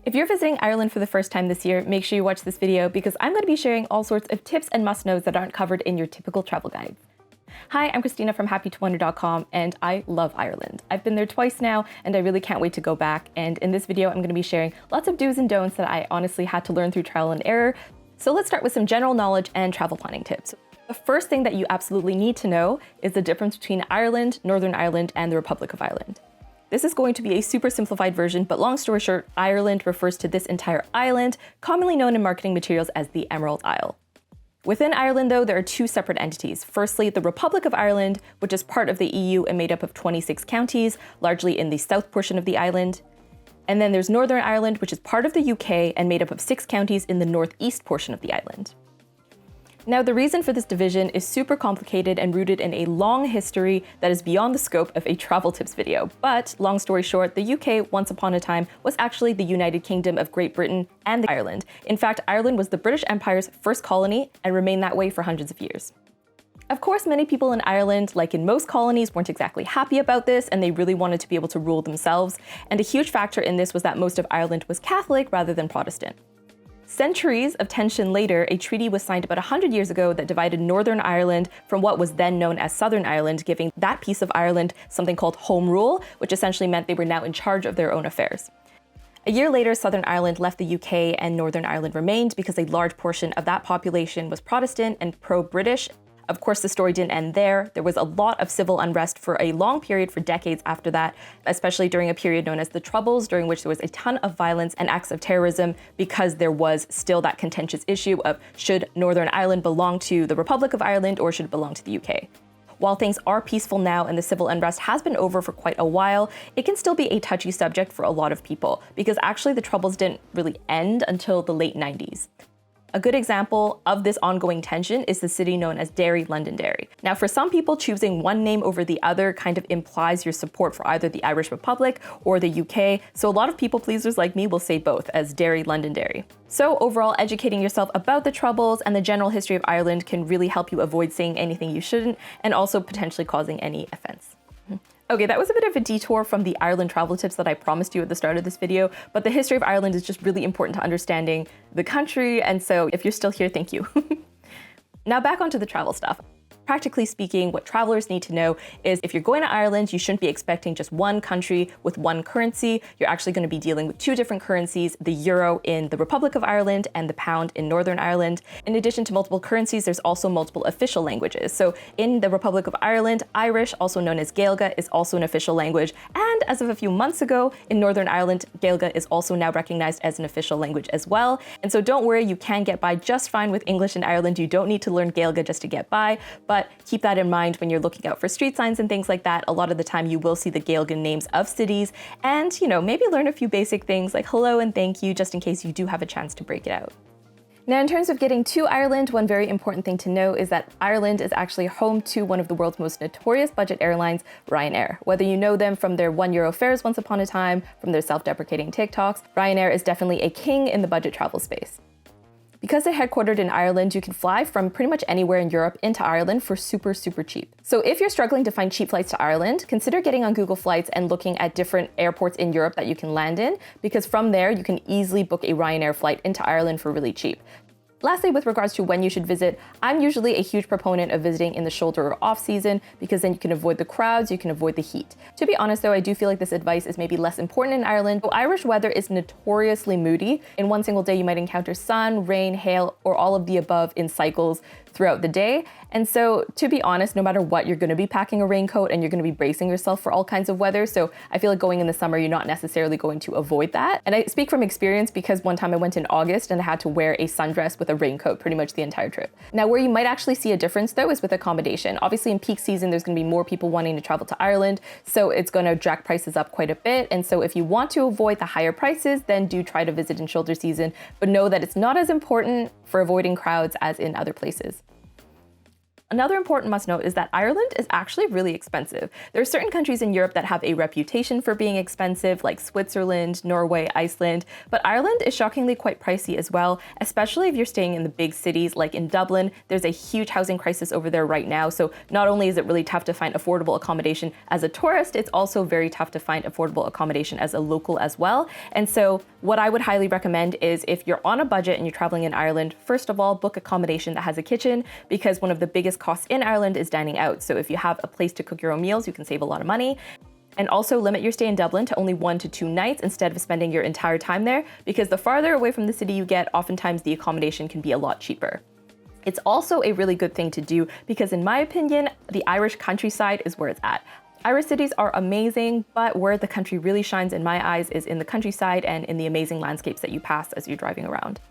If you're visiting Ireland for the first time this year, make sure you watch this video because I'm going to be sharing all sorts of tips and must-knows that aren't covered in your typical travel guides. Hi, I'm Christina from happytowonder.com and I love Ireland. I've been there twice now and I really can't wait to go back, and in this video I'm going to be sharing lots of do's and don'ts that I honestly had to learn through trial and error. So let's start with some general knowledge and travel planning tips. The first thing that you absolutely need to know is the difference between Ireland, Northern Ireland, and the Republic of Ireland. This is going to be a super simplified version, but long story short, Ireland refers to this entire island, commonly known in marketing materials as the Emerald Isle. Within Ireland, though, there are two separate entities. Firstly, the Republic of Ireland, which is part of the EU and made up of 26 counties, largely in the south portion of the island. And then there's Northern Ireland, which is part of the UK and made up of 6 counties in the northeast portion of the island. Now, the reason for this division is super complicated and rooted in a long history that is beyond the scope of a travel tips video. But long story short, the UK once upon a time was actually the United Kingdom of Great Britain and Ireland. In fact, Ireland was the British Empire's first colony and remained that way for hundreds of years. Of course, many people in Ireland, like in most colonies, weren't exactly happy about this and they really wanted to be able to rule themselves. And a huge factor in this was that most of Ireland was Catholic rather than Protestant. Centuries of tension later, a treaty was signed about 100 years ago that divided Northern Ireland from what was then known as Southern Ireland, giving that piece of Ireland something called home rule, which essentially meant they were now in charge of their own affairs. A year later, Southern Ireland left the UK and Northern Ireland remained because a large portion of that population was Protestant and pro-British. Of course, the story didn't end there. There was a lot of civil unrest for a long period for decades after that, especially during a period known as the Troubles, during which there was a ton of violence and acts of terrorism because there was still that contentious issue of should Northern Ireland belong to the Republic of Ireland or should it belong to the UK. While things are peaceful now and the civil unrest has been over for quite a while, it can still be a touchy subject for a lot of people because actually the Troubles didn't really end until the late 90s. A good example of this ongoing tension is the city known as Derry, Londonderry. Now, for some people, choosing one name over the other kind of implies your support for either the Irish Republic or the UK, so a lot of people pleasers like me will say both as Derry, Londonderry. So overall, educating yourself about the Troubles and the general history of Ireland can really help you avoid saying anything you shouldn't and also potentially causing any offense. Okay, that was a bit of a detour from the Ireland travel tips that I promised you at the start of this video, but the history of Ireland is just really important to understanding the country, and so if you're still here, thank you. Now back onto the travel stuff. Practically speaking, what travelers need to know is if you're going to Ireland, you shouldn't be expecting just one country with one currency. You're actually going to be dealing with 2 different currencies, the euro in the Republic of Ireland and the pound in Northern Ireland. In addition to multiple currencies, there's also multiple official languages. So in the Republic of Ireland, Irish, also known as Gaeilge, is also an official language. And as of a few months ago, in Northern Ireland, Gaeilge is also now recognized as an official language as well. And so don't worry, you can get by just fine with English in Ireland. You don't need to learn Gaeilge just to get by, but keep that in mind when you're looking out for street signs and things like that. A lot of the time you will see the Gaeilge names of cities and, maybe learn a few basic things like hello and thank you just in case you do have a chance to break it out. Now, in terms of getting to Ireland, one very important thing to know is that Ireland is actually home to one of the world's most notorious budget airlines, Ryanair. Whether you know them from their €1 fares once upon a time, from their self-deprecating TikToks, Ryanair is definitely a king in the budget travel space. Because they're headquartered in Ireland, you can fly from pretty much anywhere in Europe into Ireland for super, super cheap. So if you're struggling to find cheap flights to Ireland, consider getting on Google Flights and looking at different airports in Europe that you can land in, because from there you can easily book a Ryanair flight into Ireland for really cheap. Lastly, with regards to when you should visit, I'm usually a huge proponent of visiting in the shoulder or off season because then you can avoid the crowds, you can avoid the heat. To be honest though, I do feel like this advice is maybe less important in Ireland. So Irish weather is notoriously moody. In one single day, you might encounter sun, rain, hail, or all of the above in cycles throughout the day. And so to be honest, no matter what, you're going to be packing a raincoat and you're going to be bracing yourself for all kinds of weather. So I feel like going in the summer, you're not necessarily going to avoid that. And I speak from experience because one time I went in August and I had to wear a sundress with a raincoat pretty much the entire trip. Now, where you might actually see a difference though is with accommodation. Obviously in peak season, there's going to be more people wanting to travel to Ireland. So it's going to jack prices up quite a bit. And so if you want to avoid the higher prices, then do try to visit in shoulder season, but know that it's not as important for avoiding crowds as in other places. Another important must note is that Ireland is actually really expensive. There are certain countries in Europe that have a reputation for being expensive, like Switzerland, Norway, Iceland, but Ireland is shockingly quite pricey as well, especially if you're staying in the big cities like in Dublin. There's a huge housing crisis over there right now, so not only is it really tough to find affordable accommodation as a tourist, it's also very tough to find affordable accommodation as a local as well. And so what I would highly recommend is if you're on a budget and you're traveling in Ireland, first of all, book accommodation that has a kitchen, because one of the biggest costs in Ireland is dining out. So if you have a place to cook your own meals, you can save a lot of money. And also limit your stay in Dublin to only 1 to 2 nights instead of spending your entire time there, because the farther away from the city you get, oftentimes the accommodation can be a lot cheaper. It's also a really good thing to do because in my opinion, the Irish countryside is where it's at. Irish cities are amazing, but where the country really shines in my eyes is in the countryside and in the amazing landscapes that you pass as you're driving around.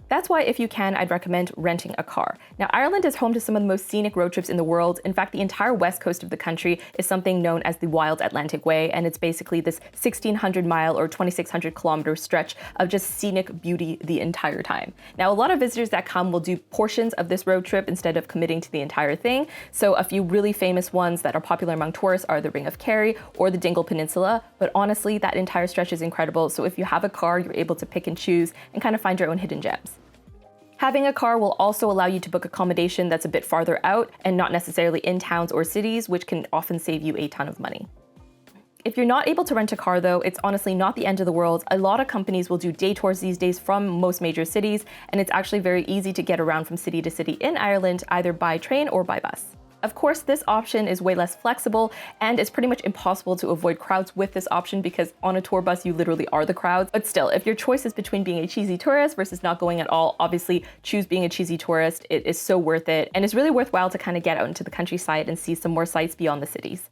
That's why, if you can, I'd recommend renting a car. Now, Ireland is home to some of the most scenic road trips in the world. In fact, the entire west coast of the country is something known as the Wild Atlantic Way, and it's basically this 1,600-mile or 2,600-kilometer stretch of just scenic beauty the entire time. Now, a lot of visitors that come will do portions of this road trip instead of committing to the entire thing. So a few really famous ones that are popular among tourists are the Ring of Kerry or the Dingle Peninsula, but honestly, that entire stretch is incredible. So if you have a car, you're able to pick and choose and kind of find your own hidden gems. Having a car will also allow you to book accommodation that's a bit farther out and not necessarily in towns or cities, which can often save you a ton of money. If you're not able to rent a car though, it's honestly not the end of the world. A lot of companies will do day tours these days from most major cities, and it's actually very easy to get around from city to city in Ireland, either by train or by bus. Of course, this option is way less flexible, and it's pretty much impossible to avoid crowds with this option because on a tour bus, you literally are the crowds. But still, if your choice is between being a cheesy tourist versus not going at all, obviously choose being a cheesy tourist. It is so worth it, and it's really worthwhile to kind of get out into the countryside and see some more sights beyond the cities.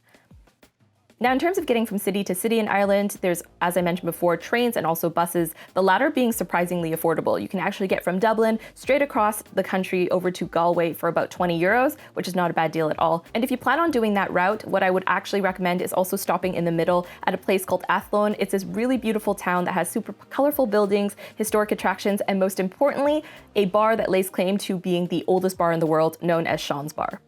Now, in terms of getting from city to city in Ireland, there's, as I mentioned before, trains and also buses, the latter being surprisingly affordable. You can actually get from Dublin straight across the country over to Galway for about 20 euros, which is not a bad deal at all. And if you plan on doing that route, what I would actually recommend is also stopping in the middle at a place called Athlone. It's this really beautiful town that has super colorful buildings, historic attractions, and most importantly, a bar that lays claim to being the oldest bar in the world, known as Sean's Bar.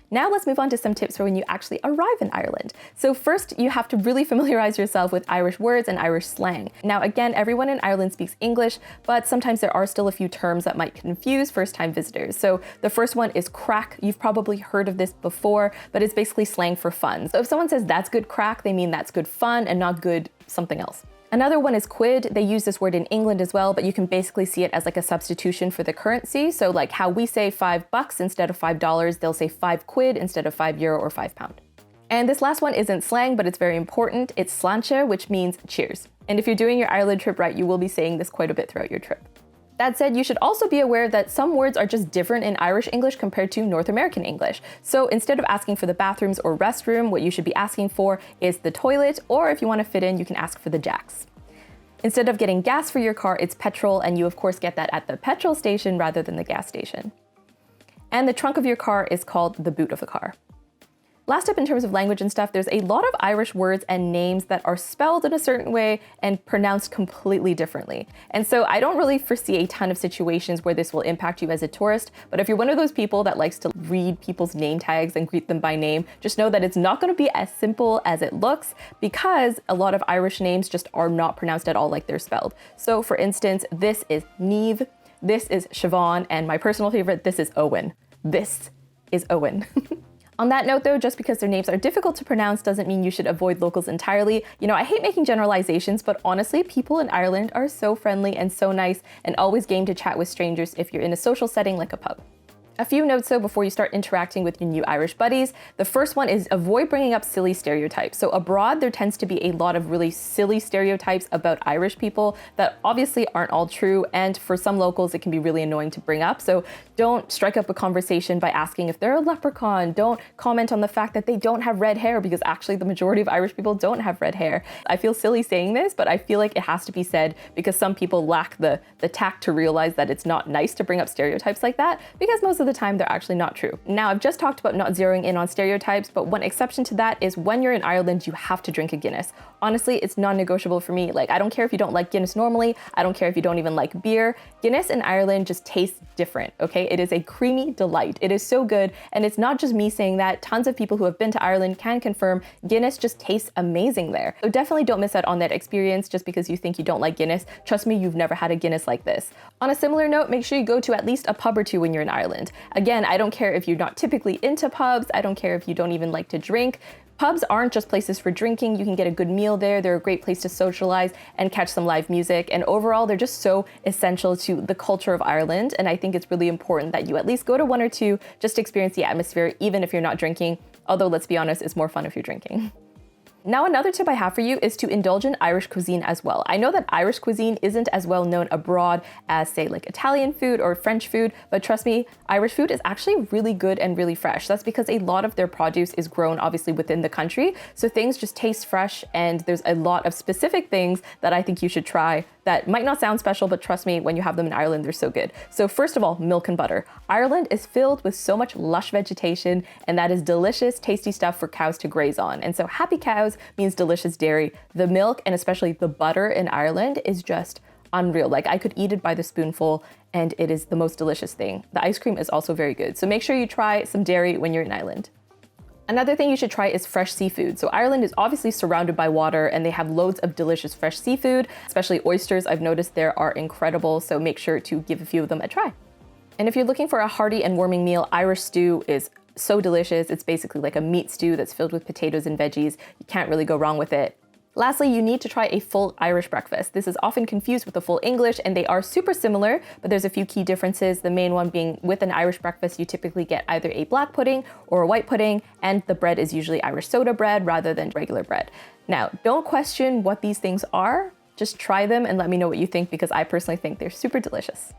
Now let's move on to some tips for when you actually arrive in Ireland. So first, you have to really familiarize yourself with Irish words and Irish slang. Now again, everyone in Ireland speaks English, but sometimes there are still a few terms that might confuse first-time visitors. So the first one is crack. You've probably heard of this before, but it's basically slang for fun. So if someone says that's good crack, they mean that's good fun and not good something else. Another one is quid. They use this word in England as well, but you can basically see it as like a substitution for the currency. So like how we say $5 instead of $5, they'll say 5 quid instead of €5 or £5. And this last one isn't slang, but it's very important. It's sláinte, which means cheers. And if you're doing your Ireland trip right, you will be saying this quite a bit throughout your trip. That said, you should also be aware that some words are just different in Irish English compared to North American English. So instead of asking for the bathrooms or restroom, what you should be asking for is the toilet, or if you want to fit in, you can ask for the jacks. Instead of getting gas for your car, it's petrol, and you of course get that at the petrol station rather than the gas station. And the trunk of your car is called the boot of a car. Last up, in terms of language and stuff, there's a lot of Irish words and names that are spelled in a certain way and pronounced completely differently. And so I don't really foresee a ton of situations where this will impact you as a tourist, but if you're one of those people that likes to read people's name tags and greet them by name, just know that it's not going to be as simple as it looks, because a lot of Irish names just are not pronounced at all like they're spelled. So for instance, this is Niamh, this is Siobhan, and my personal favorite, this is Owen. This is Owen. On that note though, just because their names are difficult to pronounce doesn't mean you should avoid locals entirely. You know, I hate making generalizations, but honestly, people in Ireland are so friendly and so nice and always game to chat with strangers if you're in a social setting like a pub. A few notes though before you start interacting with your new Irish buddies. The first one is avoid bringing up silly stereotypes. So abroad, there tends to be a lot of really silly stereotypes about Irish people that obviously aren't all true, and for some locals, it can be really annoying to bring up. So don't strike up a conversation by asking if they're a leprechaun. Don't comment on the fact that they don't have red hair, because actually the majority of Irish people don't have red hair. I feel silly saying this, but I feel like it has to be said because some people lack the tact to realize that it's not nice to bring up stereotypes like that, because most of of the time they're actually not true. Now, I've just talked about not zeroing in on stereotypes, but one exception to that is when you're in Ireland, you have to drink a Guinness. Honestly, it's non-negotiable for me. Like, I don't care if you don't like Guinness normally. I don't care if you don't even like beer. Guinness in Ireland just tastes different, okay? It is a creamy delight. It is so good. And it's not just me saying that. Tons of people who have been to Ireland can confirm Guinness just tastes amazing there. So definitely don't miss out on that experience just because you think you don't like Guinness. Trust me, you've never had a Guinness like this. On a similar note, make sure you go to at least a pub or two when you're in Ireland. Again, I don't care if you're not typically into pubs. I don't care if you don't even like to drink. Pubs aren't just places for drinking. You can get a good meal there. They're a great place to socialize and catch some live music. And overall, they're just so essential to the culture of Ireland. And I think it's really important that you at least go to one or two just to experience the atmosphere, even if you're not drinking. Although, let's be honest, it's more fun if you're drinking. Now, another tip I have for you is to indulge in Irish cuisine as well. I know that Irish cuisine isn't as well known abroad as, say, like Italian food or French food, but trust me, Irish food is actually really good and really fresh. That's because a lot of their produce is grown obviously within the country, so things just taste fresh, and there's a lot of specific things that I think you should try that might not sound special, but trust me, when you have them in Ireland, they're so good. So first of all, milk and butter. Ireland is filled with so much lush vegetation, and that is delicious, tasty stuff for cows to graze on. And so happy cows means delicious dairy. The milk, and especially the butter in Ireland, is just unreal. Like, I could eat it by the spoonful, and it is the most delicious thing. The ice cream is also very good. So make sure you try some dairy when you're in Ireland. Another thing you should try is fresh seafood. So Ireland is obviously surrounded by water, and they have loads of delicious fresh seafood, especially oysters. I've noticed there are incredible, so make sure to give a few of them a try. And if you're looking for a hearty and warming meal, Irish stew is so delicious. It's basically like a meat stew that's filled with potatoes and veggies. You can't really go wrong with it. Lastly, you need to try a full Irish breakfast. This is often confused with a full English, and they are super similar, but there's a few key differences. The main one being with an Irish breakfast, you typically get either a black pudding or a white pudding, and the bread is usually Irish soda bread rather than regular bread. Now, don't question what these things are. Just try them and let me know what you think, because I personally think they're super delicious.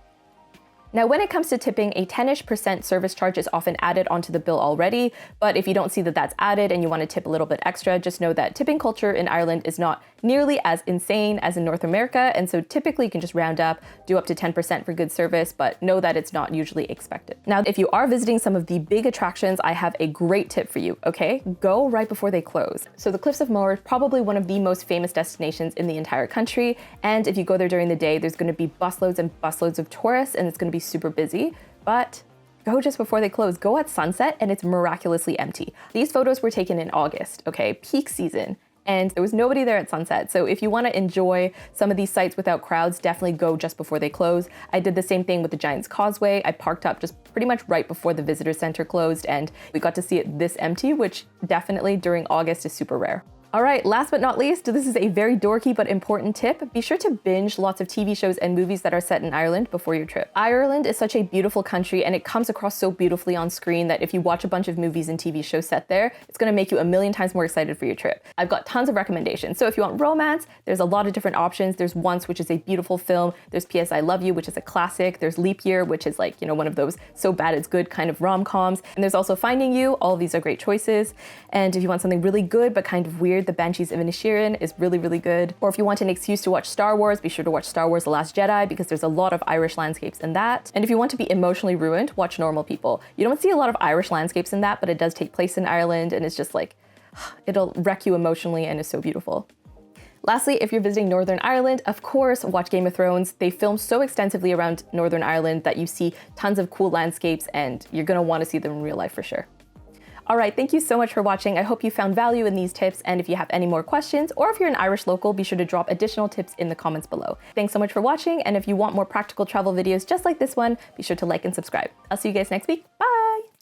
Now, when it comes to tipping, a 10-ish% service charge is often added onto the bill already, but if you don't see that that's added and you want to tip a little bit extra, just know that tipping culture in Ireland is not nearly as insane as in North America, and so typically you can just round up, do up to 10% for good service, but know that it's not usually expected. Now, if you are visiting some of the big attractions, I have a great tip for you, okay? Go right before they close. So the Cliffs of Moher is probably one of the most famous destinations in the entire country, and if you go there during the day, there's going to be busloads and busloads of tourists, and it's going to be super busy, but go just before they close. Go at sunset, and it's miraculously empty. These photos were taken in August, okay? Peak season. And there was nobody there at sunset. So if you want to enjoy some of these sites without crowds, definitely go just before they close. I did the same thing with the Giant's Causeway. I parked up just pretty much right before the visitor center closed, and we got to see it this empty, which definitely during August is super rare. All right, last but not least, this is a very dorky but important tip. Be sure to binge lots of TV shows and movies that are set in Ireland before your trip. Ireland is such a beautiful country, and it comes across so beautifully on screen that if you watch a bunch of movies and TV shows set there, it's gonna make you a million times more excited for your trip. I've got tons of recommendations. So if you want romance, there's a lot of different options. There's Once, which is a beautiful film. There's P.S. I Love You, which is a classic. There's Leap Year, which is like, one of those so bad it's good kind of rom-coms. And there's also Finding You. All of these are great choices. And if you want something really good but kind of weird, The Banshees of Inisherin is really, really good. Or if you want an excuse to watch Star Wars, be sure to watch Star Wars The Last Jedi, because there's a lot of Irish landscapes in that. And if you want to be emotionally ruined, watch Normal People. You don't see a lot of Irish landscapes in that, but it does take place in Ireland, and it's just like, it'll wreck you emotionally and is so beautiful. Lastly, if you're visiting Northern Ireland, of course, watch Game of Thrones. They film so extensively around Northern Ireland that you see tons of cool landscapes, and you're gonna want to see them in real life for sure. All right, thank you so much for watching. I hope you found value in these tips, and if you have any more questions, or if you're an Irish local, be sure to drop additional tips in the comments below. Thanks so much for watching, and if you want more practical travel videos just like this one, be sure to like and subscribe. I'll see you guys next week. Bye!